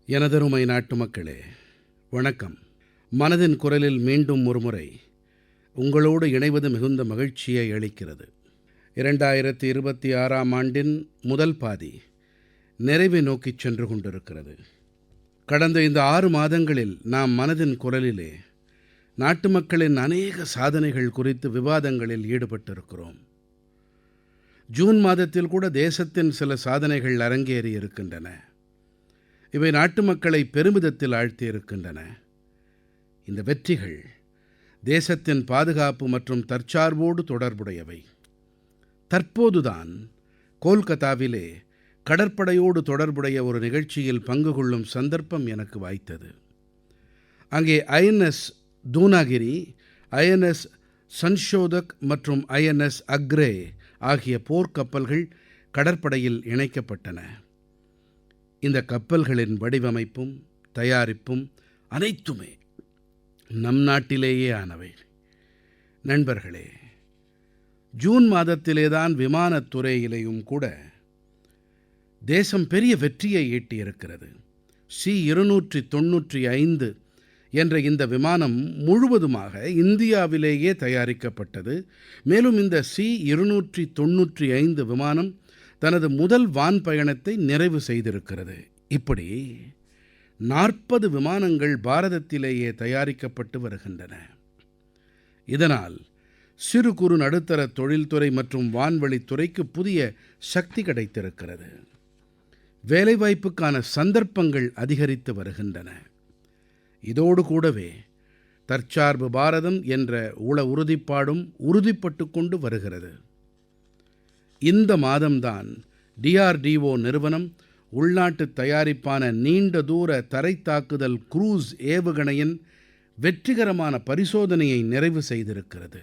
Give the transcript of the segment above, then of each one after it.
எனதருமை நாட்டுமக்களே, வணக்கம். மனதின் குரலில் மீண்டும் ஒருமுறை உங்களோடு இணைவது மிகுந்த மகிழ்ச்சியை அளிக்கிறது. 2026ஆம் ஆண்டின் முதல் பாதி நிறைவை நோக்கிச் சென்று கொண்டிருக்கிறது. கடந்த இந்த 6 மாதங்களில் நாம் மனதின் குரலிலே நாட்டு மக்களின் அநேக சாதனைகள் குறித்து விவாதங்களில் ஈடுபட்டிருக்கிறோம். ஜூன் மாதத்தில் கூட தேசத்தின் சில சாதனைகள் அரங்கேறி இருக்கின்றன. இவை நாட்டு மக்களை பெருமிதத்தில் ஆழ்த்தியிருக்கின்றன. இந்த வெற்றிகள் தேசத்தின் பாதுகாப்பு மற்றும் தற்சார்போடு தொடர்புடையவை. தற்போதுதான் கோல்கத்தாவிலே கடற்படையோடு தொடர்புடைய ஒரு நிகழ்ச்சியில் பங்கு கொள்ளும் சந்தர்ப்பம் எனக்கு வாய்த்தது. அங்கே ஐஎன்எஸ் தூனாகிரி, ஐஎன்எஸ் சன்ஷோதக் மற்றும் ஐஎன்எஸ் அக்ரே ஆகிய போர்க்கப்பல்கள் கடற்படையில் இணைக்கப்பட்டன. இந்த கப்பல்களின் வடிவமைப்பும் தயாரிப்பும் அனைத்துமே நம் நாட்டிலேயே ஆனவை. நண்பர்களே, ஜூன் மாதத்திலேதான் விமானத்துறையிலேயும் கூட தேசம் பெரிய வெற்றியை ஈட்டியிருக்கிறது. C-295 என்ற இந்த விமானம் முழுவதுமாக இந்தியாவிலேயே தயாரிக்கப்பட்டது. மேலும் இந்த C-295 விமானம் தனது முதல் வான் பயணத்தை நிறைவு செய்திருக்கிறது. இப்படி 40 விமானங்கள் பாரதத்திலேயே தயாரிக்கப்பட்டு வருகின்றன. இதனால் சிறு குறு நடுத்தர தொழில்துறை மற்றும் வான்வழித்துறைக்கு புதிய சக்தி கிடைத்திருக்கிறது. வேலைவாய்ப்புக்கான சந்தர்ப்பங்கள் அதிகரித்து வருகின்றன. இதோடு கூடவே தற்சார்பு பாரதம் என்ற உறுதிப்பாடும் உறுதிப்பட்டு கொண்டு வருகிறது. இந்த மாதம்தான் DRDO நிறுவனம் உள்நாட்டு தயாரிப்பான நீண்ட தூர தரைத்தாக்குதல் க்ரூஸ் ஏவுகணையின் வெற்றிகரமான பரிசோதனையை நிறைவு செய்திருக்கிறது.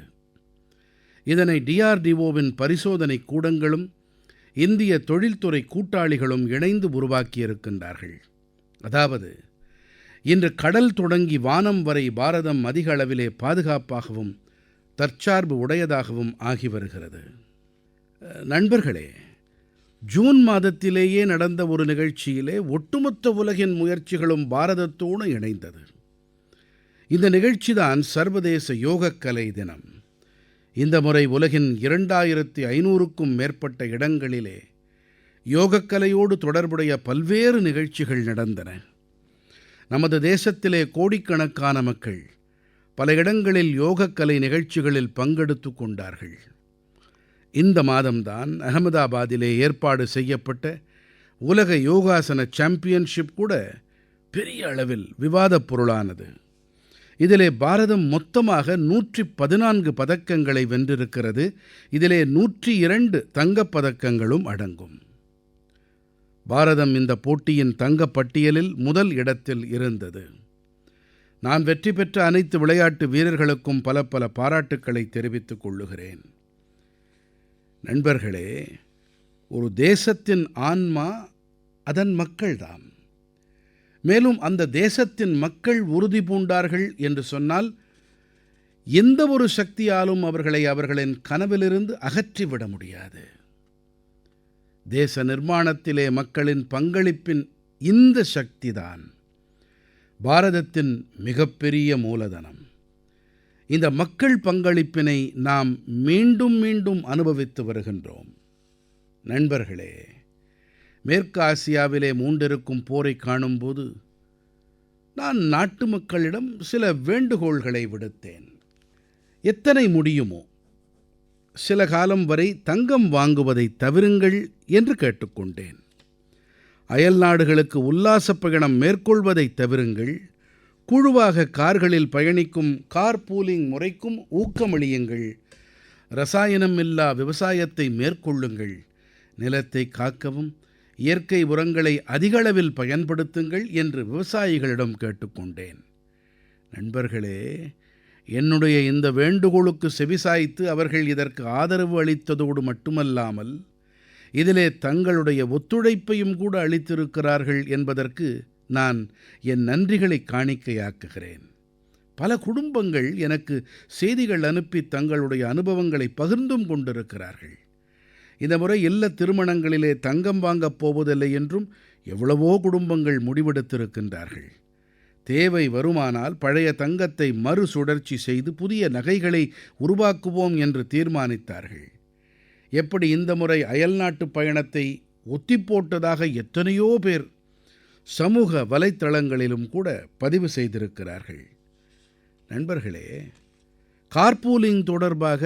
இதனை DRDOவின் பரிசோதனை கூடங்களும் இந்திய தொழில்துறை கூட்டாளிகளும் இணைந்து உருவாக்கியிருக்கின்றார்கள். அதாவது, இன்று கடல் தொடங்கி வானம் வரை பாரதம் அதிக அளவிலே பாதுகாப்பாகவும் தற்சார்பு உடையதாகவும் ஆகி வருகிறது. நண்பர்களே, ஜூன் மாதத்திலேயே நடந்த ஒரு நிகழ்ச்சியிலே ஒட்டுமொத்த உலகின் முயற்சிகளும் பாரதத்தோடு இணைந்தது. இந்த நிகழ்ச்சிதான் சர்வதேச யோகக்கலை தினம். இந்த முறை உலகின் 2500க்கும் மேற்பட்ட இடங்களிலே யோகக்கலையோடு தொடர்புடைய பல்வேறு நிகழ்ச்சிகள் நடந்தன. நமது தேசத்திலே கோடிக்கணக்கான மக்கள் பல இடங்களில் யோகக்கலை நிகழ்ச்சிகளில் பங்கெடுத்து கொண்டார்கள். இந்த மாதம்தான் அகமதாபாதிலே ஏற்பாடு செய்யப்பட்ட உலக யோகாசன சாம்பியன்ஷிப் கூட பெரிய அளவில் விவாதப் பொருளானது. இதிலே பாரதம் மொத்தமாக 114 பதக்கங்களை வென்றிருக்கிறது. இதிலே 102 தங்கப் பதக்கங்களும் அடங்கும். பாரதம் இந்த போட்டியின் தங்கப் பட்டியலில் முதல் இடத்தில் இருந்தது. நான் வெற்றி பெற்ற அனைத்து விளையாட்டு வீரர்களுக்கும் பல பல பாராட்டுக்களை தெரிவித்துக் கொள்ளுகிறேன். நண்பர்களே, ஒரு தேசத்தின் ஆன்மா அதன் மக்கள்தாம். மேலும் அந்த தேசத்தின் மக்கள் உறுதி பூண்டார்கள் என்று சொன்னால் எந்த ஒரு சக்தியாலும் அவர்களை அவர்களின் கனவிலிருந்து அகற்றிவிட முடியாது. தேச நிர்மாணத்திலே மக்களின் பங்களிப்பின் இந்த சக்திதான் பாரதத்தின் மிகப்பெரிய மூலதனம். இந்த மக்கள் பங்களிப்பினை நாம் மீண்டும் மீண்டும் அனுபவித்து வருகின்றோம். நண்பர்களே, மேற்கு ஆசியாவிலே மூண்டிருக்கும் போரை காணும்போது நான் நாட்டு மக்களிடம் சில வேண்டுகோள்களை விடுத்தேன். எத்தனை முடியுமோ சில காலம் வரை தங்கம் வாங்குவதை தவிருங்கள் என்று கேட்டுக்கொண்டேன். அயல்நாடுகளுக்கு உல்லாசப் பயணம் மேற்கொள்வதை தவிருங்கள். குழுவாக கார்களில் பயணிக்கும் கார் பூலிங் முறைக்கும் ஊக்கமளியுங்கள். ரசாயனம் இல்லா விவசாயத்தை மேற்கொள்ளுங்கள். நிலத்தை காக்கவும் இயற்கை உரங்களை அதிகளவில் பயன்படுத்துங்கள் என்று விவசாயிகளிடம் கேட்டுக்கொண்டேன். நண்பர்களே, என்னுடைய இந்த வேண்டுகோளுக்கு செவிசாய்த்து அவர்கள் இதற்கு ஆதரவு அளித்ததோடு மட்டுமல்லாமல் இதிலே தங்களுடைய ஒத்துழைப்பையும் கூட அளித்திருக்கிறார்கள் என்பதற்கு நான் என் நன்றிகளை காணிக்கையாக்குகிறேன். பல குடும்பங்கள் எனக்கு செய்திகள் அனுப்பி தங்களுடைய அனுபவங்களை பகிர்ந்தும் கொண்டிருக்கிறார்கள். இந்த முறை இல்லத் திருமணங்களிலே தங்கம் வாங்கப் போவதில்லை என்றும் எவ்வளவோ குடும்பங்கள் முடிவெடுத்திருக்கின்றார்கள். தேவை வருமானால் பழைய தங்கத்தை மறுசுழற்சி செய்து புதிய நகைகளை உருவாக்குவோம் என்று தீர்மானித்தார்கள். எப்படி இந்த முறை அயல்நாட்டுப் பயணத்தை ஒத்திப்போட்டதாக எத்தனையோ பேர் சமூக வலைத்தளங்களிலும் கூட பதிவு செய்திருக்கிறார்கள். நண்பர்களே, கார்பூலிங் தொடர்பாக,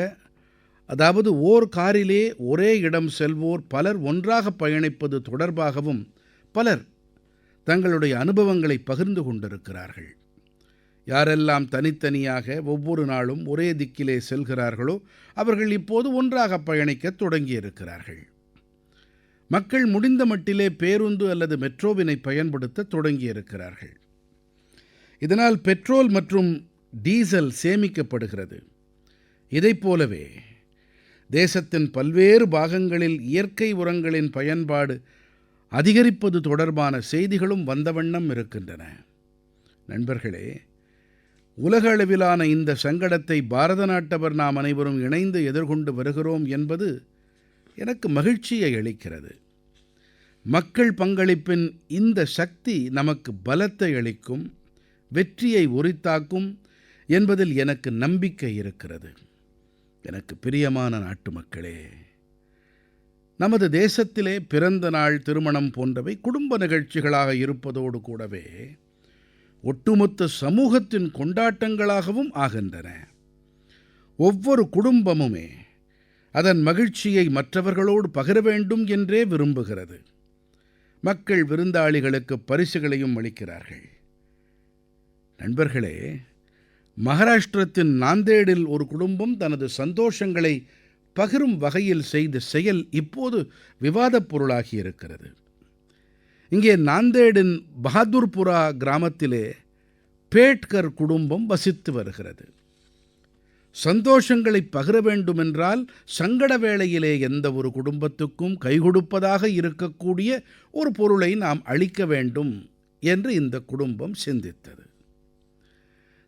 அதாவது ஓர் காரிலே ஒரே இடம் செல்வோர் பலர் ஒன்றாக பயணிப்பது தொடர்பாகவும் பலர் தங்களுடைய அனுபவங்களை பகிர்ந்து கொண்டிருக்கிறார்கள். யாரெல்லாம் தனித்தனியாக ஒவ்வொரு நாளும் ஒரே திக்கிலே செல்கிறார்களோ அவர்கள் இப்போது ஒன்றாக பயணிக்கத் தொடங்கியிருக்கிறார்கள். மக்கள் முடிந்த மட்டிலே பேருந்து அல்லது மெட்ரோவினை பயன்படுத்த தொடங்கியிருக்கிறார்கள். இதனால் பெட்ரோல் மற்றும் டீசல் சேமிக்கப்படுகிறது. இதைப் போலவே தேசத்தின் பல்வேறு பாகங்களில் இயற்கை உரங்களின் பயன்பாடு அதிகரிப்பது தொடர்பான செய்திகளும் வந்த வண்ணம் இருக்கின்றன. நண்பர்களே, உலக அளவிலான இந்த சங்கடத்தை பாரத நாட்டவர் நாம் அனைவரும் இணைந்து எதிர்கொண்டு வருகிறோம் என்பது எனக்கு மகிழ்ச்சியை அளிக்கிறது. மக்கள் பங்களிப்பின் இந்த சக்தி நமக்கு பலத்தை அளிக்கும், வெற்றியை உரித்தாக்கும் என்பதில் எனக்கு நம்பிக்கை இருக்கிறது. எனக்கு பிரியமான நாட்டுமக்களே, நமது தேசத்திலே பிறந்த நாள், திருமணம் போன்றவை குடும்ப நிகழ்ச்சிகளாக இருப்பதோடு கூடவே ஒட்டுமொத்த சமூகத்தின் கொண்டாட்டங்களாகவும் ஆகின்றன. ஒவ்வொரு குடும்பமுமே அதன் மகிழ்ச்சியை மற்றவர்களோடு பகிர வேண்டும் என்றே விரும்புகிறது. மக்கள் விருந்தாளிகளுக்கு பரிசுகளையும் அளிக்கிறார்கள். நண்பர்களே, மகாராஷ்டிரத்தின் நாந்தேடில் ஒரு குடும்பம் தனது சந்தோஷங்களை பகிரும் வகையில் செய்த செயல் இப்போது விவாதப் பொருளாகி இருக்கிறது. இங்கே நாந்தேடின் பஹாதுர்புரா கிராமத்திலே பேட்கர் குடும்பம் வசித்து வருகிறது. சந்தோஷங்களை பகிர வேண்டுமென்றால் சங்கட வேளையிலே எந்த ஒரு குடும்பத்துக்கும் கைகொடுப்பதாக இருக்கக்கூடிய ஒரு பொருளை நாம் அளிக்க வேண்டும் என்று இந்த குடும்பம் சிந்தித்தது.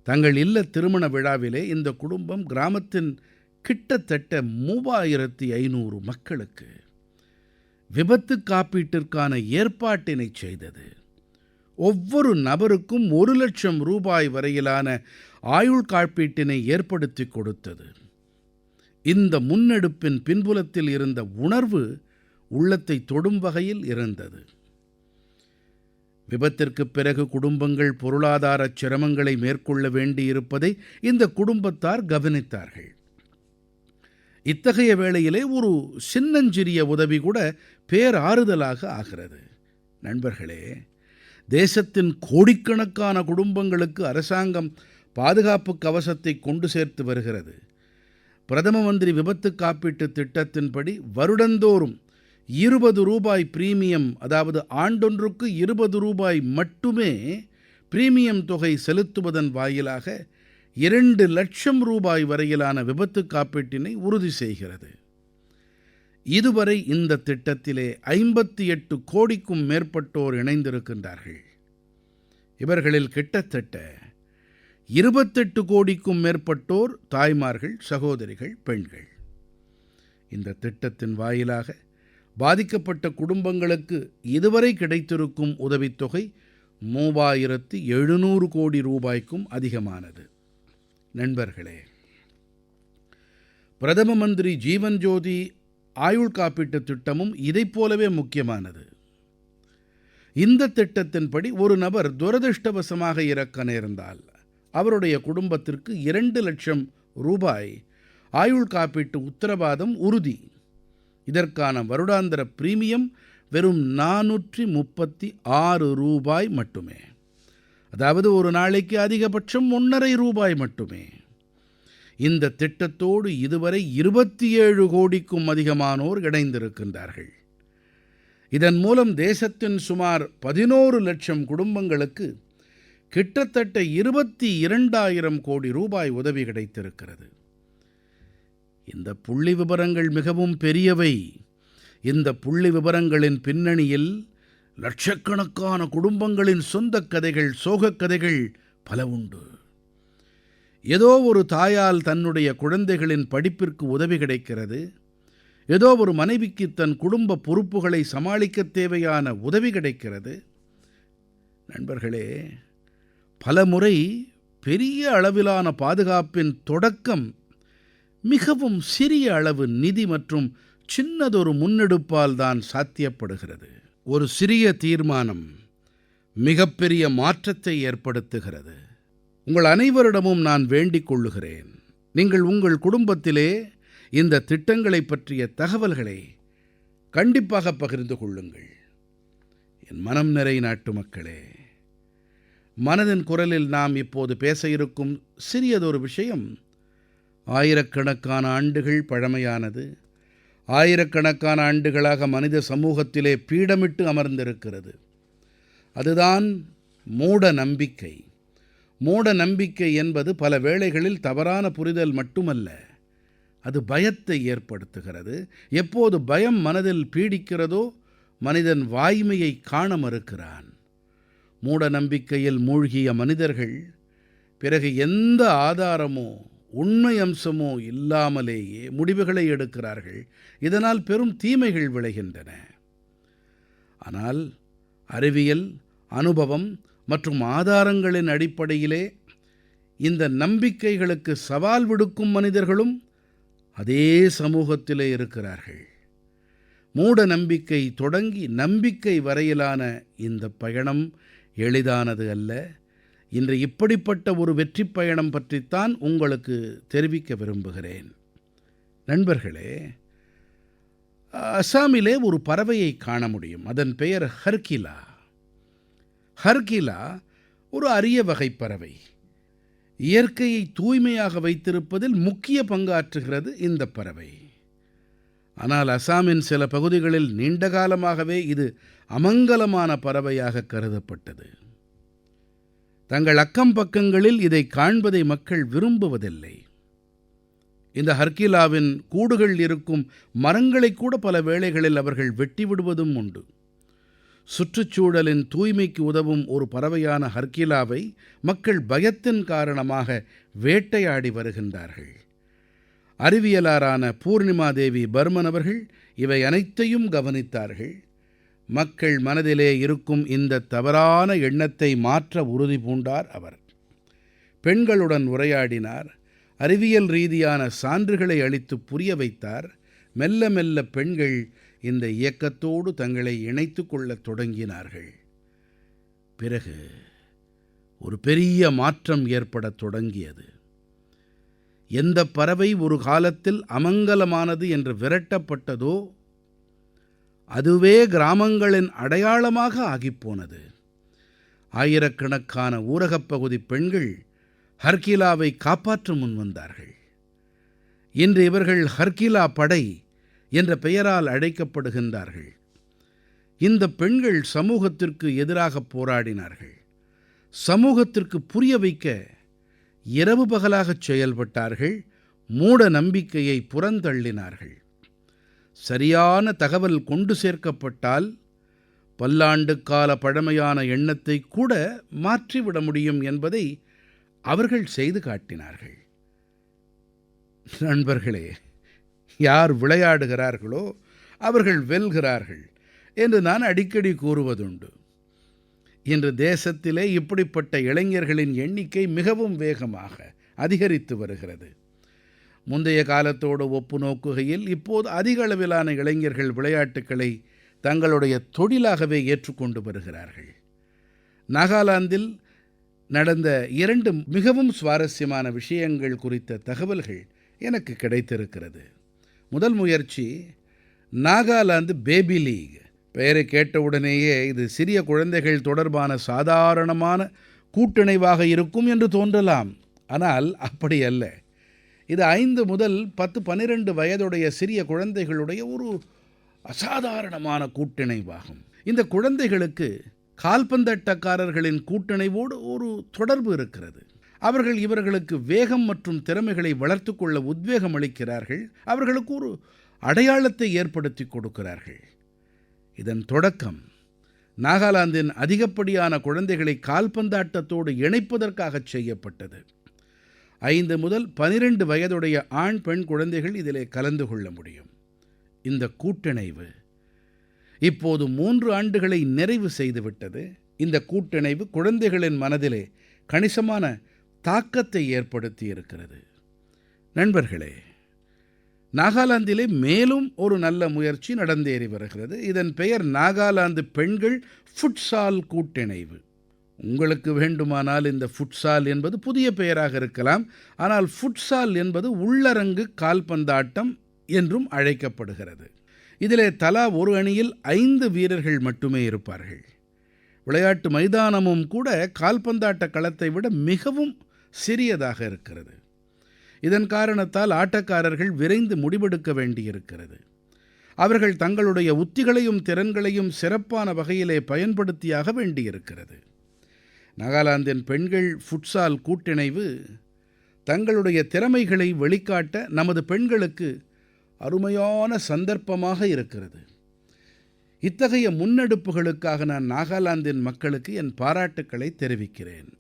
தங்கள் இல்ல திருமண விழாவிலே இந்த குடும்பம் கிராமத்தின் கிட்டத்தட்ட 3500 மக்களுக்கு விபத்து காப்பீட்டிற்கான ஏற்பாட்டினை செய்தது. ஒவ்வொரு நபருக்கும் 1 லட்சம் ரூபாய் வரையிலான ஆயுள் காப்பீட்டினை ஏற்படுத்தி கொடுத்தது. இந்த முன்னெடுப்பின் பின்புலத்தில் இருந்த உணர்வு உள்ளத்தை தொடும் வகையில் இருந்தது. விபத்திற்குப் பிறகு குடும்பங்கள் பொருளாதார சிரமங்களை மேற்கொள்ள வேண்டியிருப்பதை இந்த குடும்பத்தார் கவனித்தார்கள். இத்தகைய வேளையிலே ஒரு சின்னஞ்சிறிய உதவி கூட பேராறுதலாக ஆகிறது. நண்பர்களே, தேசத்தின் கோடிக்கணக்கான குடும்பங்களுக்கு அரசாங்கம் பாதுகாப்பு கவசத்தை கொண்டு சேர்த்து வருகிறது. பிரதம மந்திரி விபத்து காப்பீட்டு திட்டத்தின்படி வருடந்தோறும் 20 ரூபாய் பிரீமியம், அதாவது ஆண்டொன்றுக்கு 20 ரூபாய் மட்டுமே பிரீமியம் தொகை செலுத்துவதன் வாயிலாக 2 லட்சம் ரூபாய் வரையிலான விபத்து காப்பீட்டினை உறுதி செய்கிறது. இதுவரை இந்த திட்டத்திலே 58 கோடிக்கும் மேற்பட்டோர் இணைந்திருக்கின்றார்கள். இவர்களில் கிட்டத்தட்ட 28 கோடிக்கும் மேற்பட்டோர் தாய்மார்கள், சகோதரிகள், பெண்கள். இந்த திட்டத்தின் வாயிலாக பாதிக்கப்பட்ட குடும்பங்களுக்கு இதுவரை கிடைத்திருக்கும் உதவித்தொகை 3700 கோடி ரூபாய்க்கும் அதிகமானது. நண்பர்களே, பிரதம மந்திரி ஜீவன் ஜோதி ஆயுள் காப்பீட்டுத் திட்டமும் இதைப் போலவே முக்கியமானது. இந்த திட்டத்தின்படி ஒரு நபர் துரதிர்ஷ்டவசமாக இறக்க நேர்ந்தால் அவருடைய குடும்பத்திற்கு 2 லட்சம் ரூபாய் ஆயுள் காப்பீட்டு உத்தரவாதம் உறுதி. இதற்கான வருடாந்திர பிரீமியம் வெறும் 436 ரூபாய் மட்டுமே. அதாவது ஒரு நாளைக்கு அதிகபட்சம் 1.5 ரூபாய் மட்டுமே. இந்த திட்டத்தோடு இதுவரை 27 கோடிக்கும் அதிகமானோர் இணைந்திருக்கின்றார்கள். இதன் மூலம் தேசத்தின் சுமார் 11 லட்சம் குடும்பங்களுக்கு கிட்டத்தட்ட 22,000 கோடி ரூபாய் உதவி கிடைத்திருக்கிறது. இந்த புள்ளி விபரங்கள் மிகவும் பெரியவை. இந்த புள்ளி விபரங்களின் பின்னணியில் லட்சக்கணக்கான குடும்பங்களின் சொந்தக் கதைகள், சோகக் கதைகள் பல உண்டு. ஏதோ ஒரு தாயால் தன்னுடைய குழந்தைகளின் படிப்பிற்கு உதவி கிடைக்கிறது. ஏதோ ஒரு மனைவிக்கு தன் குடும்ப பொறுப்புகளை சமாளிக்கத் தேவையான உதவி கிடைக்கிறது. நண்பர்களே, பலமுறை பெரிய அளவிலான பாதுகாப்பின் தொடக்கம் மிகவும் சிறிய அளவு நிதி மற்றும் சின்னதொரு முன்னெடுப்பால் தான் சாத்தியப்படுகிறது. ஒரு சிறிய தீர்மானம் மிகப்பெரிய மாற்றத்தை ஏற்படுத்துகிறது. உங்கள் அனைவரிடமும் நான் வேண்டிக் கொள்ளுகிறேன், நீங்கள் உங்கள் குடும்பத்திலே இந்த திட்டங்களைப் பற்றிய தகவல்களை கண்டிப்பாக பகிர்ந்து கொள்ளுங்கள். என் மனம் நிறை நாட்டுமக்களே, மனதின் குரலில் நாம் இப்போது பேச இருக்கும் சிறியதொரு விஷயம் ஆயிரக்கணக்கான ஆண்டுகள் பழமையானது. ஆயிரக்கணக்கான ஆண்டுகளாக மனித சமூகத்திலே பீடமிட்டு அமர்ந்திருக்கிறது. அதுதான் மூட நம்பிக்கை. மூட நம்பிக்கை என்பது பல வேளைகளில் தவறான புரிதல் மட்டுமல்ல, அது பயத்தை ஏற்படுத்துகிறது. எப்போது பயம் மனதில் பீடிக்கிறதோ மனிதன் வாய்மையை காண மறுக்கிறான். மூட நம்பிக்கையில் மூழ்கிய மனிதர்கள் பிறகு எந்த ஆதாரமோ உண்மை அம்சமோ இல்லாமலேயே முடிவுகளை எடுக்கிறார்கள். இதனால் பெரும் தீமைகள் விளைகின்றன. ஆனால் அறிவியல், அனுபவம் மற்றும் ஆதாரங்களின் அடிப்படையிலே இந்த நம்பிக்கைகளுக்கு சவால் விடுக்கும் மனிதர்களும் அதே சமூகத்திலே இருக்கிறார்கள். மூட நம்பிக்கை தொடங்கி நம்பிக்கை வரையிலான இந்த பயணம் எளிதானது அல்ல. இன்று இப்படிப்பட்ட ஒரு வெற்றிப் பயணம் பற்றித்தான் உங்களுக்கு தெரிவிக்க விரும்புகிறேன். நண்பர்களே, அசாமிலே ஒரு பறவையை காண முடியும். அதன் பெயர் ஹர்கிலா. ஹர்கிலா ஒரு அரிய வகை பறவை. இயற்கையை தூய்மையாக வைத்திருப்பதில் முக்கிய பங்காற்றுகிறது இந்த பறவை. ஆனால் அசாமின் சில பகுதிகளில் நீண்ட காலமாகவே இது அமங்கலமான பறவையாக கருதப்பட்டது. தங்கள் அக்கம் பக்கங்களில் இதை காண்பதை மக்கள் விரும்புவதில்லை. இந்த ஹர்கிலாவின் கூடுகள் இருக்கும் மரங்களை கூட பல வேளைகளில் அவர்கள் வெட்டிவிடுவதும் உண்டு. சுற்றுச்சூழலின் தூய்மைக்கு உதவும் ஒரு பறவையான ஹர்கிலாவை மக்கள் பயத்தின் காரணமாக வேட்டையாடி வருகின்றார்கள். அறிவியலாரான பூர்ணிமா தேவி பர்மன் அவர்கள் இவை அனைத்தையும் கவனித்தார்கள். மக்கள் மனதிலே இருக்கும் இந்த தவறான எண்ணத்தை மாற்ற உறுதி பூண்டார் அவர். பெண்களுடன் உரையாடினார். அறிவியல் ரீதியான சான்றுகளை அளித்து புரிய வைத்தார். மெல்ல மெல்ல பெண்கள் இந்த இயக்கத்தோடு தங்களை இணைத்துக் கொள்ளத் தொடங்கினார்கள். பிறகு ஒரு பெரிய மாற்றம் ஏற்படத் தொடங்கியது. எந்த பறவை ஒரு காலத்தில் அமங்கலமானது என்று விரட்டப்பட்டதோ அதுவே கிராமங்களின் அடையாளமாக ஆகிப்போனது. ஆயிரக்கணக்கான ஊரகப் பகுதி பெண்கள் ஹர்கிலாவை காப்பாற்ற முன்வந்தார்கள். இன்று இவர்கள் ஹர்கிலா படை என்ற பெயரால் அழைக்கப்படுகின்றார்கள். இந்த பெண்கள் சமூகத்திற்கு எதிராக போராடினார்கள். சமூகத்திற்கு புரிய வைக்க இரவு பகலாகச் செயல்பட்டார்கள். மூட நம்பிக்கையை புறந்தள்ளினார்கள். சரியான தகவல் கொண்டு சேர்க்கப்பட்டால் பல்லாண்டுக்கால பழமையான எண்ணத்தை கூட மாற்றிவிட முடியும் என்பதை அவர்கள் செய்து காட்டினார்கள். நண்பர்களே, யார் விளையாடுகிறார்களோ அவர்கள் வெல்கிறார்கள் என்று நான் அடிக்கடி கூறுவதுண்டு. இன்று தேசத்திலே இப்படிப்பட்ட இளைஞர்களின் எண்ணிக்கை மிகவும் வேகமாக அதிகரித்து வருகிறது. முந்தைய காலத்தோடு ஒப்பு நோக்குகையில் இப்போது அதிக அளவிலான இளைஞர்கள் விளையாட்டுக்களை தங்களுடைய தொழிலாகவே ஏற்றுக்கொண்டு வருகிறார்கள். நாகாலாந்தில் நடந்த 2 மிகவும் சுவாரஸ்யமான விஷயங்கள் குறித்த தகவல்கள் எனக்கு கிடைத்திருக்கிறது. முதல் முயற்சி நாகாலாந்து பேபி லீக். பெயரை கேட்டவுடனேயே இது சிறிய குழந்தைகள் தொடர்பான சாதாரணமான கூட்டிணைவாக இருக்கும் என்று தோன்றலாம். ஆனால் அப்படி அல்ல. இது 5 முதல் 10-12 வயதுடைய சிறிய குழந்தைகளுடைய ஒரு அசாதாரணமான கூட்டிணைவாகும். இந்த குழந்தைகளுக்கு கால்பந்தாட்டக்காரர்களின் கூட்டிணைவோடு ஒரு தொடர்பு இருக்கிறது. அவர்கள் இவர்களுக்கு வேகம் மற்றும் திறமைகளை வளர்த்து கொள்ள உத்வேகம் அளிக்கிறார்கள். அவர்களுக்கு ஒரு அடையாளத்தை ஏற்படுத்தி கொடுக்கிறார்கள். இதன் தொடக்கம் நாகாலாந்தின் அதிகப்படியான குழந்தைகளை கால்பந்தாட்டத்தோடு இணைப்பதற்காக செய்யப்பட்டது. 5 முதல் 12 வயதுடைய ஆண் பெண் குழந்தைகள் இதிலே கலந்து கொள்ள முடியும். இந்த கூட்டிணைவு இப்போது 3 ஆண்டுகளை நிறைவு செய்துவிட்டது. இந்த கூட்டிணைவு குழந்தைகளின் மனதிலே கணிசமான தாக்கத்தை ஏற்படுத்தியிருக்கிறது. நண்பர்களே, நாகாலாந்திலே மேலும் ஒரு நல்ல முயற்சி நடந்தேறி வருகிறது. இதன் பெயர் நாகாலாந்து பெண்கள் ஃபுட்சால் கூட்டிணைவு. உங்களுக்கு வேண்டுமானால் இந்த ஃபுட்சால் என்பது புதிய பெயராக இருக்கலாம். ஆனால் ஃபுட்சால் என்பது உள்ளரங்கு கால்பந்தாட்டம் என்றும் அழைக்கப்படுகிறது. இதிலே தலா ஒரு அணியில் 5 வீரர்கள் மட்டுமே இருப்பார்கள். விளையாட்டு மைதானமும் கூட கால்பந்தாட்ட களத்தை விட மிகவும் சிறியதாக இருக்கிறது. இதன் காரணத்தால் ஆட்டக்காரர்கள் விரைந்து முடிவெடுக்க வேண்டியிருக்கிறது. அவர்கள் தங்களுடைய உத்திகளையும் திறன்களையும் சிறப்பான வகையிலே பயன்படுத்தியாக வேண்டியிருக்கிறது. நாகாலாந்தின் பெண்கள் ஃபுட்சால் கூட்டிணைவு தங்களுடைய திறமைகளை வெளிக்காட்ட நமது பெண்களுக்கு அருமையான சந்தர்ப்பமாக இருக்கிறது. இத்தகைய முன்னெடுப்புகளுக்காக நான் நாகாலாந்தின் மக்களுக்கு என் பாராட்டுக்களை தெரிவிக்கிறேன்.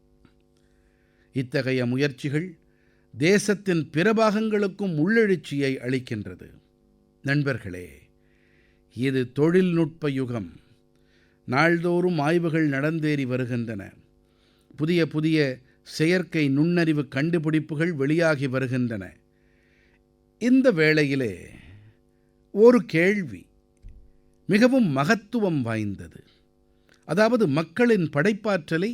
இத்தகைய முயற்சிகள் தேசத்தின் பிற பாகங்களுக்கும் உள்ளெழுச்சியை அளிக்கின்றது. நண்பர்களே, இது தொழில்நுட்ப யுகம். நாள்தோறும் ஆய்வுகள் நடந்தேறி வருகின்றன. புதிய புதிய செயற்கை நுண்ணறிவு கண்டுபிடிப்புகள் வெளியாகி வருகின்றன. இந்த வேளையிலே ஒரு கேள்வி மிகவும் மகத்துவம் வாய்ந்தது. அதாவது மக்களின் படைப்பாற்றலை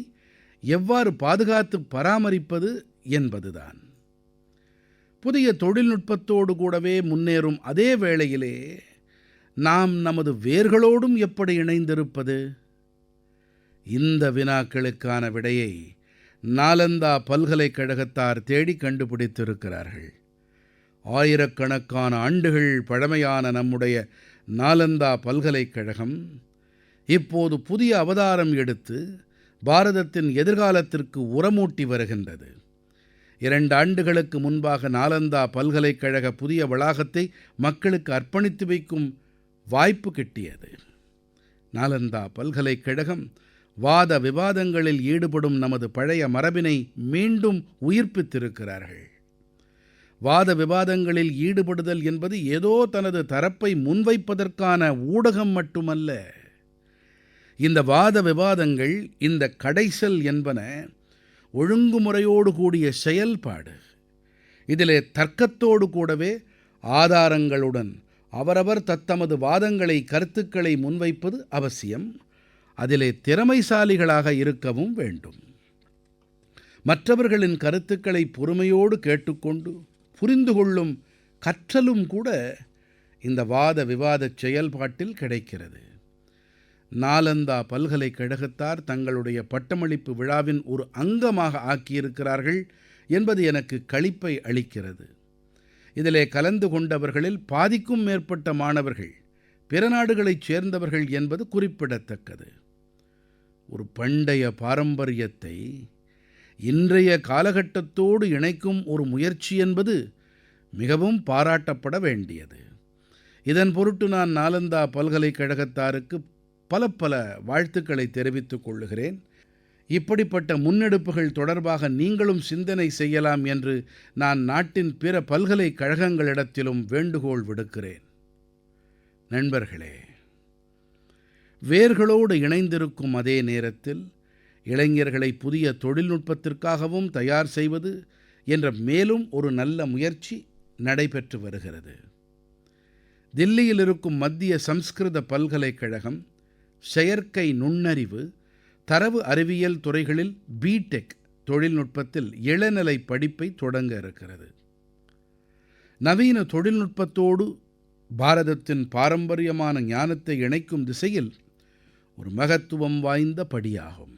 எவ்வாறு பாதுகாத்து பராமரிப்பது என்பதுதான். புதிய தொழில்நுட்பத்தோடு கூடவே முன்னேறும் அதே வேளையிலே நாம் நமது வேர்களோடும் எப்படி இணைந்திருப்பது? இந்த வினாக்களுக்கான விடையை நாலந்தா பல்கலைக்கழகத்தார் தேடி கண்டுபிடித்திருக்கிறார்கள். ஆயிரக்கணக்கான ஆண்டுகள் பழமையான நம்முடைய நாலந்தா பல்கலைக்கழகம் இப்போது புதிய அவதாரம் எடுத்து பாரதத்தின் எதிர்காலத்திற்கு உரமூட்டி வருகின்றது. 2 ஆண்டுகளுக்கு முன்பாக நாலந்தா பல்கலைக்கழக புதிய வளாகத்தை மக்களுக்கு அர்ப்பணித்து வைக்கும் வாய்ப்பு கிட்டியது. நாலந்தா பல்கலைக்கழகம் வாத விவாதங்களில் ஈடுபடும் நமது பழைய மரபினை மீண்டும் உயிர்ப்பித்திருக்கிறார்கள். வாத விவாதங்களில் ஈடுபடுதல் என்பது ஏதோ தனது தரப்பை முன்வைப்பதற்கான ஊடகம் மட்டுமல்ல. இந்த வாத விவாதங்கள், இந்த கடைசல் என்பன ஒழுங்குமுறையோடு கூடிய செயல்பாடு. இதிலே தர்க்கத்தோடு கூடவே ஆதாரங்களுடன் அவரவர் தத்தமது வாதங்களை, கருத்துக்களை முன்வைப்பது அவசியம். அதிலே திறமைசாலிகளாக இருக்கவும் வேண்டும். மற்றவர்களின் கருத்துக்களை பொறுமையோடு கேட்டுக்கொண்டு புரிந்து கொள்ளும் கற்றலும் கூட இந்த வாத விவாத செயல்பாட்டில் கிடைக்கிறது. நாலந்தா பல்கலைக்கழகத்தார் தங்களுடைய பட்டமளிப்பு விழாவின் ஒரு அங்கமாக ஆக்கியிருக்கிறார்கள் என்பது எனக்கு களிப்பை அளிக்கிறது. இதிலே கலந்து கொண்டவர்களில் பாதிக்கும் மேற்பட்ட மாணவர்கள் பிற நாடுகளைச் சேர்ந்தவர்கள் என்பது குறிப்பிடத்தக்கது. ஒரு பண்டைய பாரம்பரியத்தை இன்றைய காலகட்டத்தோடு இணைக்கும் ஒரு முயற்சி என்பது மிகவும் பாராட்டப்பட வேண்டியது. இதன் பொருட்டு நான் நாலந்தா பல்கலைக்கழகத்தாருக்கு பல வாழ்த்துக்களை தெரிவித்துக் கொள்கிறேன். இப்படிப்பட்ட முன்னெடுப்புகள் தொடர்பாக நீங்களும் சிந்தனை செய்யலாம் என்று நான் நாட்டின் பிற பல்கலைக்கழகங்களிடத்திலும் வேண்டுகோள் விடுக்கிறேன். நண்பர்களே, வேர்களோடு இணைந்திருக்கும் அதே நேரத்தில் இளைஞர்களை புதிய தொழில்நுட்பத்திற்காகவும் தயார் செய்வது என்ற மேலும் ஒரு நல்ல முயற்சி நடைபெற்று வருகிறது. தில்லியில் இருக்கும் மத்திய சம்ஸ்கிருத பல்கலைக்கழகம் செயற்கை நுண்ணறிவு, தரவு அறிவியல் துறைகளில் பிடெக் தொழில்நுட்பத்தில் இளநிலை படிப்பை தொடங்க இருக்கிறது. நவீன தொழில்நுட்பத்தோடு பாரதத்தின் பாரம்பரியமான ஞானத்தை இணைக்கும் திசையில் ஒரு மகத்துவம் வாய்ந்த படியாகும்.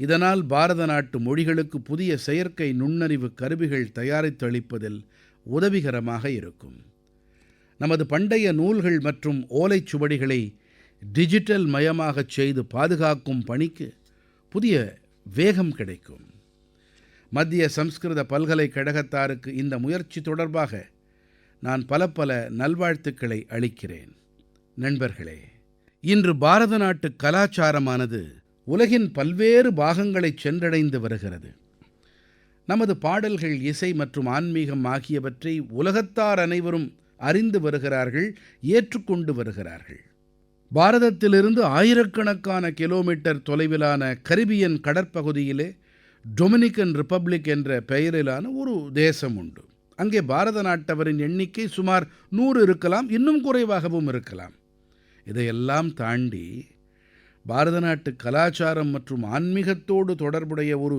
இதனால் பாரத நாட்டு மொழிகளுக்கு புதிய செயற்கை நுண்ணறிவு கருவிகள் தயாரித்தளிப்பதில் உதவிகரமாக இருக்கும். நமது பண்டைய நூல்கள் மற்றும் ஓலைச்சுவடிகளை டிஜிட்டல் மயமாகச் செய்து பாதுகாக்கும் பணிக்கு புதிய வேகம் கிடைக்கும். மத்திய சம்ஸ்கிருத பல்கலைக்கழகத்தாருக்கு இந்த முயற்சி தொடர்பாக நான் பல நல்வாழ்த்துக்களை அளிக்கிறேன். நண்பர்களே, இன்று பாரத நாட்டு கலாச்சாரமானது உலகின் பல்வேறு பாகங்களைச் சென்றடைந்து வருகிறது. நமது பாடல்கள், இசை மற்றும் ஆன்மீகம் ஆகியவற்றை உலகத்தார் அனைவரும் அறிந்து வருகிறார்கள், ஏற்றுக்கொண்டு வருகிறார்கள். பாரதத்திலிருந்து ஆயிரக்கணக்கான கிலோமீட்டர் தொலைவிலான கரிபியன் கடற்பகுதியிலே டொமினிக்கன் ரிப்பப்ளிக் என்ற பெயரிலான ஒரு தேசம் உண்டு. அங்கே பாரத நாட்டவரின் எண்ணிக்கை சுமார் 100 இருக்கலாம், இன்னும் குறைவாகவும் இருக்கலாம். இதையெல்லாம் தாண்டி பாரத நாட்டு கலாச்சாரம் மற்றும் ஆன்மீகத்தோடு தொடர்புடைய ஒரு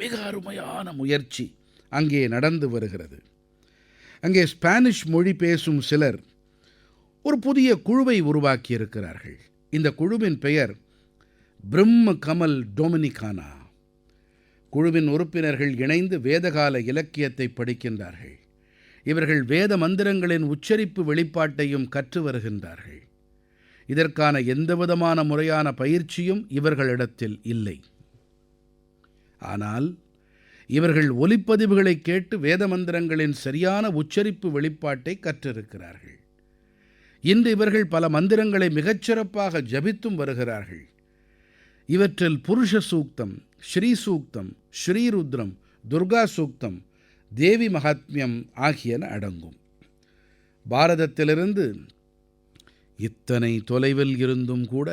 மிக அருமையான முயற்சி அங்கே நடந்து வருகிறது. அங்கே ஸ்பானிஷ் மொழி பேசும் சிலர் ஒரு புதிய குழுவை உருவாக்கியிருக்கிறார்கள். இந்த குழுவின் பெயர் பிரம்ம கமல் டொமினிகானா. குழுவின் உறுப்பினர்கள் இணைந்து வேதகால இலக்கியத்தை படிக்கின்றார்கள். இவர்கள் வேத மந்திரங்களின் உச்சரிப்பு வெளிப்பாட்டையும் கற்று வருகின்றார்கள். இதற்கான எந்தவிதமான முறையான பயிற்சியும் இவர்களிடத்தில் இல்லை. ஆனால் இவர்கள் ஒலிப்பதிவுகளை கேட்டு வேத மந்திரங்களின் சரியான உச்சரிப்பு வெளிப்பாட்டை கற்றிருக்கிறார்கள். இன்று இவர்கள் பல மந்திரங்களை மிகச்சிறப்பாக ஜபித்தும் வருகிறார்கள். இவற்றில் புருஷ சூக்தம், ஸ்ரீ சூக்தம், ஸ்ரீருத்ரம், துர்கா சூக்தம், தேவி மகாத்மியம் ஆகியன அடங்கும். பாரதத்திலிருந்து இத்தனை தொலைவில் இருந்தும் கூட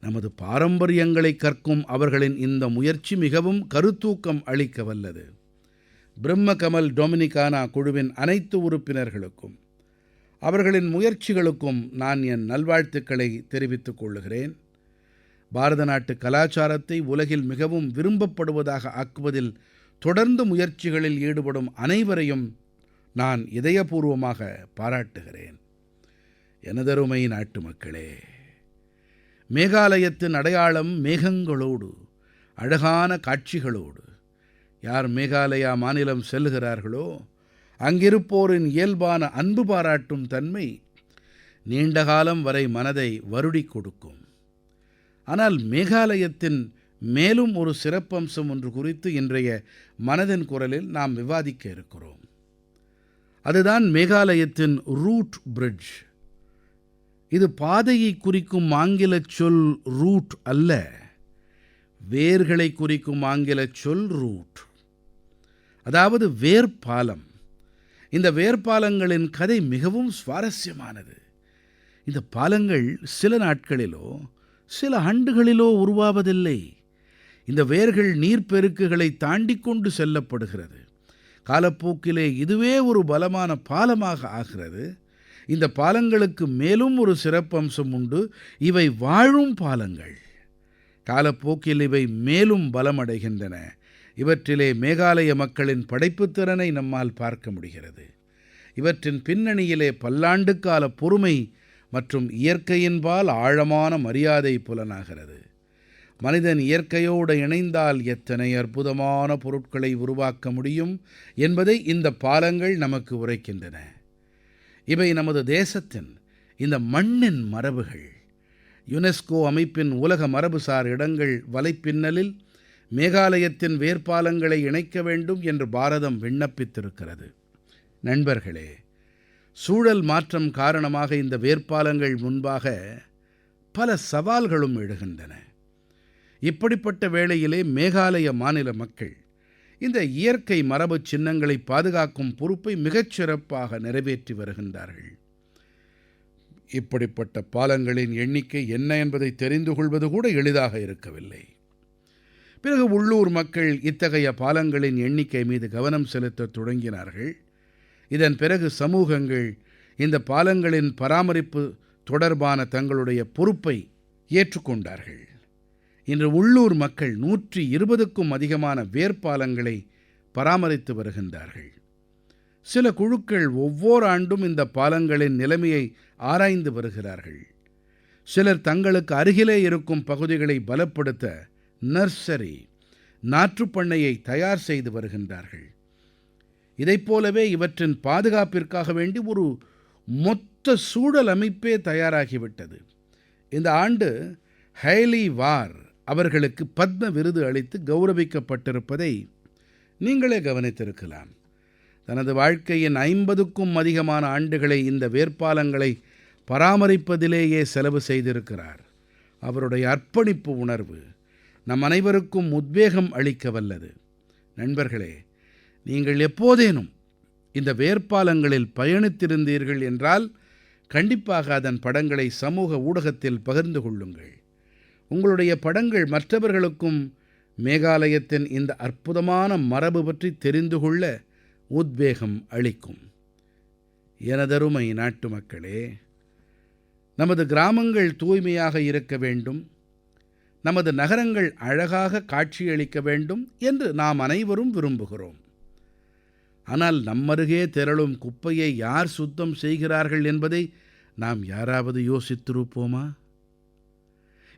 நமது பாரம்பரியங்களை கற்கும் அவர்களின் இந்த முயற்சி மிகவும் கருத்தூக்கம் அளிக்க வல்லது. பிரம்ம கமல் டொமினிகானா குழுவின் அனைத்து உறுப்பினர்களுக்கும் அவர்களின் முயற்சிகளுக்கும் நான் என் நல்வாழ்த்துக்களை தெரிவித்துக் கொள்கிறேன். பாரத நாட்டு கலாச்சாரத்தை உலகில் மிகவும் விரும்பப்படுவதாக ஆக்குவதில் தொடர்ந்து முயற்சிகளில் ஈடுபடும் அனைவரையும் நான் இதயபூர்வமாக பாராட்டுகிறேன். எனதருமை நாட்டு மக்களே, மேகாலயத்தின் அடையாளம் மேகங்களோடு, அழகான காட்சிகளோடு. யார் மேகாலயா மாநிலம் செல்கிறார்களோ அங்கிருப்போரின் இயல்பான அன்பு பாராட்டும் தன்மை நீண்ட காலம் வரை மனதை வருடிக் கொடுக்கும். ஆனால் மேகாலயத்தின் மேலும் ஒரு சிறப்பம்சம் ஒன்று குறித்து இன்றைய மனதின் குரலில் நாம் விவாதிக்க இருக்கிறோம். அதுதான் மேகாலயத்தின் ரூட் பிரிட்ஜ். இது பாதையை குறிக்கும் ஆங்கிலச் சொல் ரூட் அல்ல, வேர்களை குறிக்கும் ஆங்கிலச் சொல் ரூட், அதாவது வேர்பாலம். இந்த வேர்பாலங்களின் கதை மிகவும் சுவாரஸ்யமானது. இந்த பாலங்கள் சில நாட்களிலோ சில ஆண்டுகளிலோ உருவாவதில்லை. இந்த வேர்கள் நீர்ப்பெருக்குகளை தாண்டிக் கொண்டு செல்லப்படுகிறது. காலப்போக்கிலே இதுவே ஒரு பலமான பாலமாக ஆகிறது. இந்த பாலங்களுக்கு மேலும் ஒரு சிறப்பம்சம் உண்டு. இவை வாழும் பாலங்கள். காலப்போக்கில் இவை மேலும் பலமடைகின்றன. இவற்றிலே மேகாலய மக்களின் படைப்புத் திறனை நம்மால் பார்க்க முடிகிறது. இவற்றின் பின்னணியிலே பல்லாண்டுக்கால பொறுமை மற்றும் இயற்கையின்பால் ஆழமான மரியாதை புலனாகிறது. மனிதன் இயற்கையோடு இணைந்தால் எத்தனை அற்புதமான பொருட்களை உருவாக்க முடியும் என்பதை இந்த பாலங்கள் நமக்கு உரைக்கின்றன. இவை நமது தேசத்தின், இந்த மண்ணின் மரபுகள். யுனெஸ்கோ அமைப்பின் உலக மரபுசார் இடங்கள் வலைப்பின்னலில் மேகாலயத்தின் வேர்பாலங்களை இணைக்க வேண்டும் என்று பாரதம் விண்ணப்பித்திருக்கிறது. நண்பர்களே, சூழல் மாற்றம் காரணமாக இந்த வேர்பாலங்கள் முன்பாக பல சவால்களும் எழுகின்றன. இப்படிப்பட்ட வேளையிலே மேகாலய மாநில மக்கள் இந்த இயற்கை மரபு சின்னங்களை பாதுகாக்கும் பொறுப்பை மிகச்சிறப்பாக நிறைவேற்றி வருகின்றார்கள். இப்படிப்பட்ட பாலங்களின் எண்ணிக்கை என்ன என்பதை தெரிந்து கொள்வது கூட எளிதாக இருக்கவில்லை. பிறகு உள்ளூர் மக்கள் இத்தகைய பாலங்களின் எண்ணிக்கை மீது கவனம் செலுத்தத் தொடங்கினார்கள். இதன் பிறகு சமூகங்கள் இந்த பாலங்களின் பராமரிப்பு தொடர்பான தங்களுடைய பொறுப்பை ஏற்றுக்கொண்டார்கள். இன்று உள்ளூர் மக்கள் 120க்கும் அதிகமான வேர்பாலங்களை பராமரித்து வருகின்றார்கள். சில குழுக்கள் ஒவ்வொரு ஆண்டும் இந்த பாலங்களின் நிலைமையை ஆராய்ந்து வருகிறார்கள். சிலர் தங்களுக்கு அருகிலே இருக்கும் பகுதிகளை பலப்படுத்த நர்சரி, நாற்றுப்பண்ணையை தயார் செய்து வருகின்றார்கள். இதைப் போலவே இவற்றின் பாதுகாப்பிற்காக வேண்டி ஒரு மொத்த சூழல் அமைப்பே தயாராகிவிட்டது. இந்த ஆண்டு ஹைலி வார் அவர்களுக்கு பத்ம விருது அளித்து கௌரவிக்கப்பட்டிருப்பதை நீங்களே கவனித்திருக்கலாம். தனது வாழ்க்கையின் 50க்கும் அதிகமான ஆண்டுகளை இந்த வேர்பாலங்களை பராமரிப்பதிலேயே செலவு செய்திருக்கிறார். அவருடைய அர்ப்பணிப்பு உணர்வு நம் அனைவருக்கும் உத்வேகம் அளிக்க வல்லது. நண்பர்களே, நீங்கள் எப்போதேனும் இந்த வேர்ப்பாலங்களில் பயணித்திருந்தீர்கள் என்றால் கண்டிப்பாக அதன் படங்களை சமூக ஊடகத்தில் பகிர்ந்து கொள்ளுங்கள். உங்களுடைய படங்கள் மற்றவர்களுக்கும் மேகாலயத்தின் இந்த அற்புதமான மரபு பற்றி தெரிந்து கொள்ள உத்வேகம் அளிக்கும். எனதருமை நாட்டுமக்களே, நமது கிராமங்கள் தூய்மையாக இருக்க வேண்டும், நமது நகரங்கள் அழகாக காட்சியளிக்க வேண்டும் என்று நாம் அனைவரும் விரும்புகிறோம். ஆனால் நம்மருகே திரளும் குப்பையை யார் சுத்தம் செய்கிறார்கள் என்பதை நாம் யாராவது யோசித்திருப்போமா?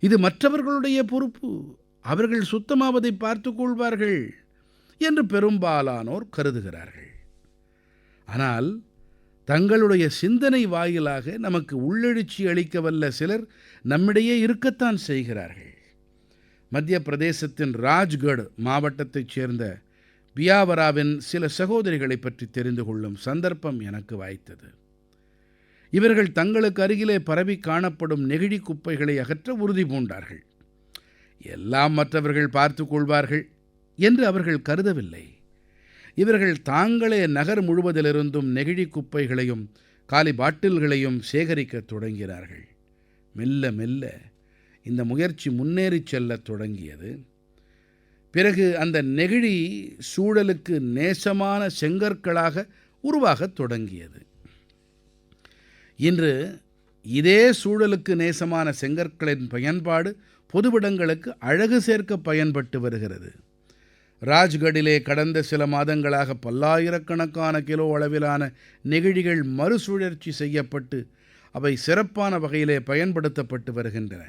இது மற்றவர்களுடைய பொறுப்பு, அவர்கள் சுத்தமாவதை பார்த்துக் கொள்வார்கள் என்று பெரும்பாலானோர் கருதுகிறார்கள். ஆனால் தங்களுடைய சிந்தனை வாயிலாக நமக்கு உள்ளெழுச்சி அளிக்க வல்ல சிலர் நம்மிடையே இருக்கத்தான் செய்கிறார்கள். மத்திய பிரதேசத்தின் ராஜ்கட் மாவட்டத்தைச் சேர்ந்த பியாவராவின் சில சகோதரிகளைப் பற்றி தெரிந்து கொள்ளும் சந்தர்ப்பம் எனக்கு வாய்த்தது. இவர்கள் தங்களுக்கு அருகிலே பரவி காணப்படும் நெகிழி குப்பைகளை அகற்ற உறுதி பூண்டார்கள். எல்லாம் மற்றவர்கள் பார்த்துக் கொள்வார்கள் என்று அவர்கள் கருதவில்லை. இவர்கள் தாங்களே நகர் முழுவதிலிருந்தும் நெகிழி குப்பைகளையும் காலி பாட்டில்களையும் சேகரிக்கத் தொடங்கினார்கள். மெல்ல மெல்ல இந்த முயற்சி முன்னேறிச் செல்லத் தொடங்கியது. பிறகு அந்த நெகிழி சூழலுக்கு நேசமான செங்கற்களாக உருவாகத் தொடங்கியது. இன்று இதே சூழலுக்கு நேசமான செங்கற்களின் பயன்பாடு பொதுவிடங்களுக்கு அழகு சேர்க்க பயன்பட்டு வருகிறது. ராஜ்கடிலே கடந்த சில மாதங்களாக பல்லாயிரக்கணக்கான கிலோ அளவிலான நெகிழிகள் மறுசுழற்சி செய்யப்பட்டு அவை சிறப்பான வகையிலே பயன்படுத்தப்பட்டு வருகின்றன.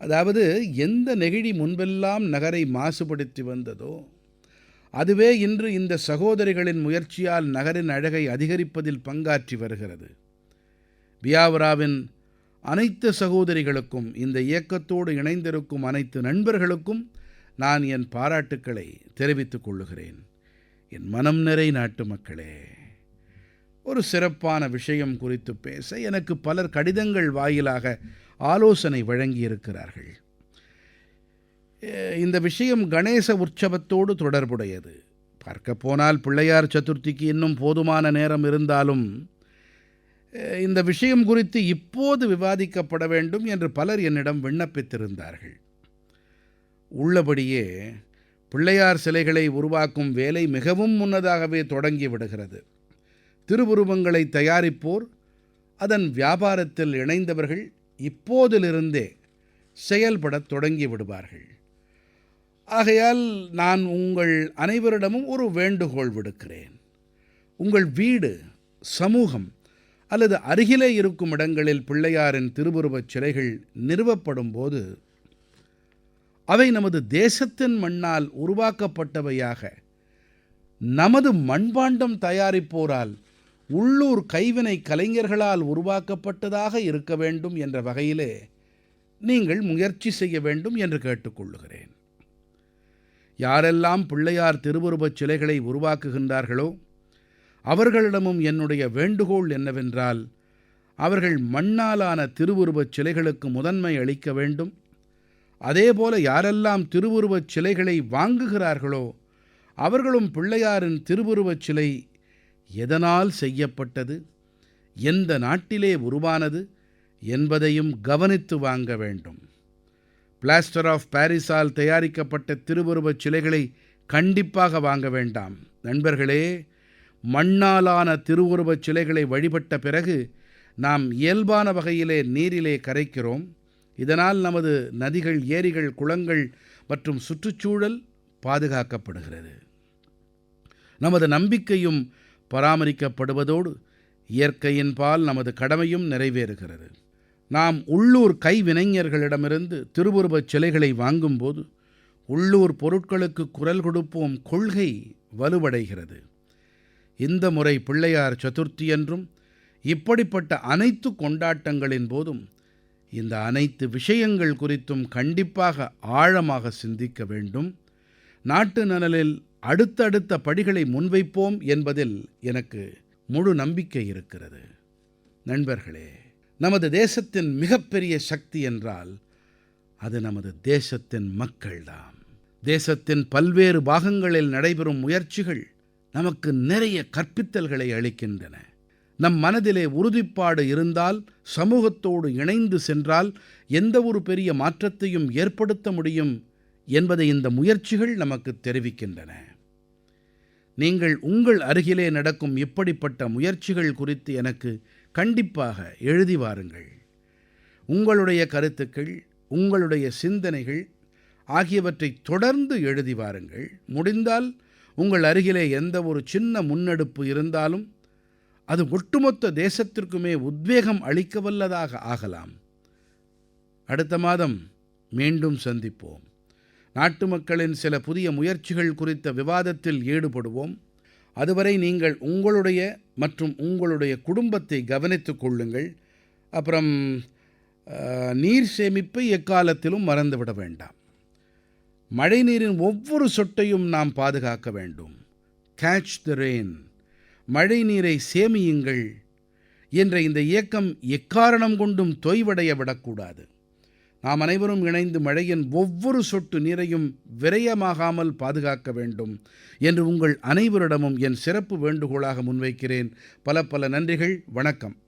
அதாவது எந்த நெகிழி முன்பெல்லாம் நகரை மாசுபடுத்தி வந்ததோ அதுவே இன்று இந்த சகோதரிகளின் முயற்சியால் நகரின் அழகை அதிகரிப்பதில் பங்காற்றி வருகிறது. பியாவராவின் அனைத்து சகோதரிகளுக்கும், இந்த இயக்கத்தோடு இணைந்திருக்கும் அனைத்து நண்பர்களுக்கும் நான் என் பாராட்டுக்களை தெரிவித்துக் கொள்ளுகிறேன். என் மனம் நிறை நாட்டு மக்களே, ஒரு சிறப்பான விஷயம் குறித்து பேச எனக்கு பலர் கடிதங்கள் வாயிலாக ஆலோசனை வழங்கியிருக்கிறார்கள். இந்த விஷயம் கணேச உற்சவத்தோடு தொடர்புடையது. பார்க்க போனால் பிள்ளையார் சதுர்த்திக்கு இன்னும் போதுமான நேரம் இருந்தாலும் இந்த விஷயம் குறித்து இப்போது விவாதிக்கப்பட வேண்டும் என்று பலர் என்னிடம் விண்ணப்பித்திருந்தார்கள். உள்ளபடியே பிள்ளையார் சிலைகளை உருவாக்கும் வேலை மிகவும் முன்னதாகவே தொடங்கி விடுகிறது. திருவுருவங்களை தயாரிப்போர், அதன் வியாபாரத்தில் இணைந்தவர்கள் இப்போதிலிருந்தே செயல்படத் தொடங்கி விடுவார்கள். ஆகையால் நான் உங்கள் அனைவரிடமும் ஒரு வேண்டுகோள் விடுக்கிறேன். உங்கள் வீடு, சமூகம் அல்லது அருகிலே இருக்கும் இடங்களில் பிள்ளையாரின் திருவுருவச் சிலைகள் நிறுவப்படும் போது அவை நமது தேசத்தின் மண்ணால் உருவாக்கப்பட்டவையாக, நமது மண்பாண்டம் தயாரிப்போரால், உள்ளூர் கைவினை கலைஞர்களால் உருவாக்கப்பட்டதாக இருக்க வேண்டும் என்ற வகையிலே நீங்கள் முயற்சி செய்ய வேண்டும் என்று கேட்டுக்கொள்ளுகிறேன். யாரெல்லாம் பிள்ளையார் திருவுருவச் சிலைகளை உருவாக்குகின்றார்களோ அவர்களிடமும் என்னுடைய வேண்டுகோள் என்னவென்றால், அவர்கள் மண்ணாலான திருவுருவச் சிலைகளுக்கு முதன்மை அளிக்க வேண்டும். அதேபோல யாரெல்லாம் திருவுருவச் சிலைகளை வாங்குகிறார்களோ அவர்களும் பிள்ளையாரின் திருவுருவச் சிலை எதனால் செய்யப்பட்டது, எந்த நாட்டிலே உருவானது என்பதையும் கவனித்து வாங்க வேண்டும். பிளாஸ்டர் ஆஃப் பாரிஸால் தயாரிக்கப்பட்ட திருவுருவச் சிலைகளை கண்டிப்பாக வாங்க வேண்டாம். நண்பர்களே, மண்ணாலான திருவுருவச் சிலைகளை வழிபட்ட பிறகு நாம் இயல்பான வகையிலே நீரிலே கரைக்கிறோம். இதனால் நமது நதிகள், ஏரிகள், குளங்கள் மற்றும் சுற்றுச்சூழல் பாதுகாக்கப்படுகிறது. நமது நம்பிக்கையும் பராமரிக்கப்படுவதோடு இயற்கையின் பால் நமது கடமையும் நிறைவேறுகிறது. நாம் உள்ளூர் கைவினைஞர்களிடமிருந்து திருவுருவச் சிலைகளை வாங்கும்போது உள்ளூர் பொருட்களுக்கு குரல் கொடுப்போம் கொள்கை வலுவடைகிறது. இந்த முறை பிள்ளையார் சதுர்த்தியன்றும் இப்படிப்பட்ட அனைத்து கொண்டாட்டங்களின் போதும் இந்த அனைத்து விஷயங்கள் குறித்தும் கண்டிப்பாக ஆழமாக சிந்திக்க வேண்டும். நாட்டு நலனில் அடுத்தடுத்த படிகளை முன்வைப்போம் என்பதில் எனக்கு முழு நம்பிக்கை இருக்கிறது. நண்பர்களே, நமது தேசத்தின் மிகப்பெரிய சக்தி என்றால் அது நமது தேசத்தின் மக்கள்தாம். தேசத்தின் பல்வேறு பாகங்களில் நடைபெறும் முயற்சிகள் நமக்கு நிறைய கற்பித்தல்களை அளிக்கின்றன. நம் மனதிலே உறுதிப்பாடு இருந்தால், சமூகத்தோடு இணைந்து சென்றால் எந்த ஒரு பெரிய மாற்றத்தையும் ஏற்படுத்த முடியும் என்பதை இந்த முயற்சிகள் நமக்குத் தெரிவிக்கின்றன. நீங்கள் உங்கள் அருகிலே நடக்கும் இப்படிப்பட்ட முயற்சிகள் குறித்து எனக்கு கண்டிப்பாக எழுதி வாருங்கள். உங்களுடைய கருத்துக்கள், உங்களுடைய சிந்தனைகள் ஆகியவற்றை தொடர்ந்து எழுதி வாருங்கள். முடிந்தால் உங்கள் அருகிலே எந்த ஒரு சின்ன முன்னெடுப்பு இருந்தாலும் அது ஒட்டுமொத்த தேசத்திற்குமே உத்வேகம் அளிக்கவல்லதாக ஆகலாம். அடுத்த மாதம் மீண்டும் சந்திப்போம். நாட்டு மக்களின் சில புதிய முயற்சிகள் குறித்த விவாதத்தில் ஈடுபடுவோம். அதுவரை நீங்கள் உங்களுடைய மற்றும் உங்களுடைய குடும்பத்தை கவனித்துக் கொள்ளுங்கள். அப்புறம் நீர் சேமிப்பை எக்காலத்திலும் மறந்துவிட வேண்டாம். மழைநீரின் ஒவ்வொரு சொட்டையும் நாம் பாதுகாக்க வேண்டும். கேட்ச் தி ரெயின், மழை நீரை சேமியுங்கள் என்ற இந்த இயக்கம் எக்காரணம் கொண்டும் தொய்வடைய விடக்கூடாது. நாம் அனைவரும் இணைந்து மழையின் ஒவ்வொரு சொட்டு நீரையும் விரயமாகாமல் பாதுகாக்க வேண்டும் என்று உங்கள் அனைவரிடமும் என் சிறப்பு வேண்டுகோளாக முன்வைக்கிறேன். பல பல நன்றிகள். வணக்கம்.